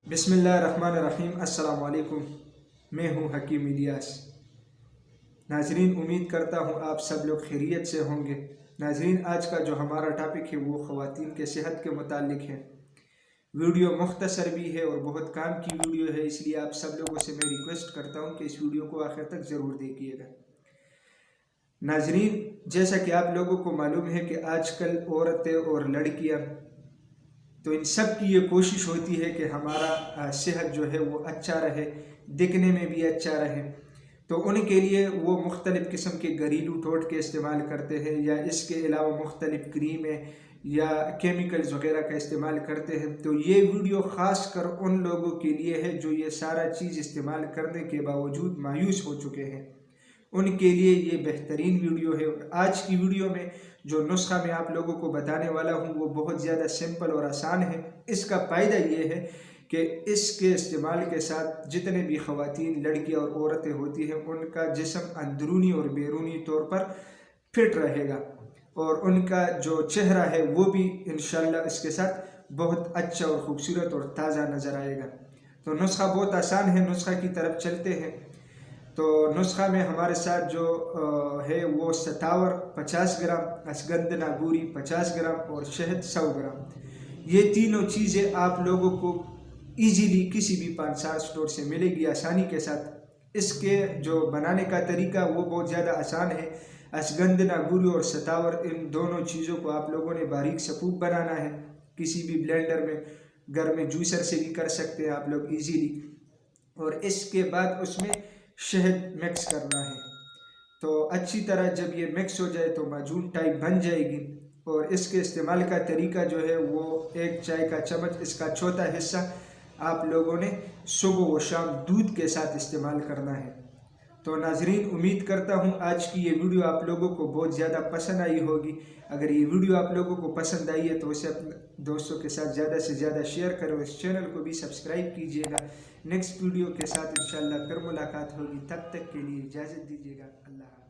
बिस्मिल्लाहिर्रहमानिर्रहीम। अस्सलाम वालेकुम। मैं हूं हकीम इलियास। नाजरीन, उम्मीद करता हूं आप सब लोग खैरियत से होंगे। नाजरीन, आज का जो हमारा टॉपिक है वो ख़वातीन के सेहत के मुतालिक है। वीडियो मुख्तसर भी है और बहुत काम की वीडियो है, इसलिए आप सब लोगों से मैं रिक्वेस्ट करता हूं कि इस वीडियो को आखिर तक ज़रूर देखिएगा। नाजरीन, जैसा कि आप लोगों को मालूम है कि आजकल औरतें और लड़कियां तो इन सब की ये कोशिश होती है कि हमारा सेहत जो है वो अच्छा रहे, दिखने में भी अच्छा रहे। तो उनके लिए वो मुख्तलिफ़ किस्म के घरेलू टोटके इस्तेमाल करते हैं या इसके अलावा मुख्तलिफ़ क्रीमें या केमिकल्स वगैरह का इस्तेमाल करते हैं। तो ये वीडियो ख़ास कर उन लोगों के लिए है जो ये सारा चीज़ इस्तेमाल करने के बावजूद मायूस हो चुके हैं। उनके लिए ये बेहतरीन वीडियो है। आज की वीडियो में जो नुस्खा मैं आप लोगों को बताने वाला हूँ वो बहुत ज़्यादा सिंपल और आसान है। इसका फ़ायदा ये है कि इसके इस्तेमाल के साथ जितने भी ख़वातीन, लड़कियाँ और औरतें होती हैं उनका जिस्म अंदरूनी और बैरूनी तौर पर फिट रहेगा और उनका जो चेहरा है वो भी इंशाल्लाह इसके साथ बहुत अच्छा और ख़ूबसूरत और ताज़ा नज़र आएगा। तो नुस्खा बहुत आसान है, नुस्खा की तरफ चलते हैं। तो नुस्खा में हमारे साथ जो है वो सतावर 50 ग्राम, अश्गंध नागूरी 50 ग्राम और शहद 100 ग्राम। ये तीनों चीज़ें आप लोगों को इजीली किसी भी पानसार स्टोर से मिलेगी आसानी के साथ। इसके जो बनाने का तरीका वो बहुत ज़्यादा आसान है। अश्गंध नागूरी और सतावर, इन दोनों चीज़ों को आप लोगों ने बारीक सपूप बनाना है। किसी भी ब्लेंडर में, घर में जूसर से भी कर सकते हैं आप लोग इजीली। और इसके बाद उसमें शहद मिक्स करना है। तो अच्छी तरह जब ये मिक्स हो जाए तो माजून टाइप बन जाएगी। और इसके इस्तेमाल का तरीका जो है वो एक चाय का चम्मच, इसका चौथा हिस्सा आप लोगों ने सुबह व शाम दूध के साथ इस्तेमाल करना है। तो नाजरीन, उम्मीद करता हूँ आज की ये वीडियो आप लोगों को बहुत ज़्यादा पसंद आई होगी। अगर ये वीडियो आप लोगों को पसंद आई है तो उसे अपने दोस्तों के साथ ज़्यादा से ज़्यादा शेयर करो। इस चैनल को भी सब्सक्राइब कीजिएगा। नेक्स्ट वीडियो के साथ इंशाल्लाह फिर मुलाकात होगी। तब तक के लिए इजाज़त दीजिएगा। अल्लाह।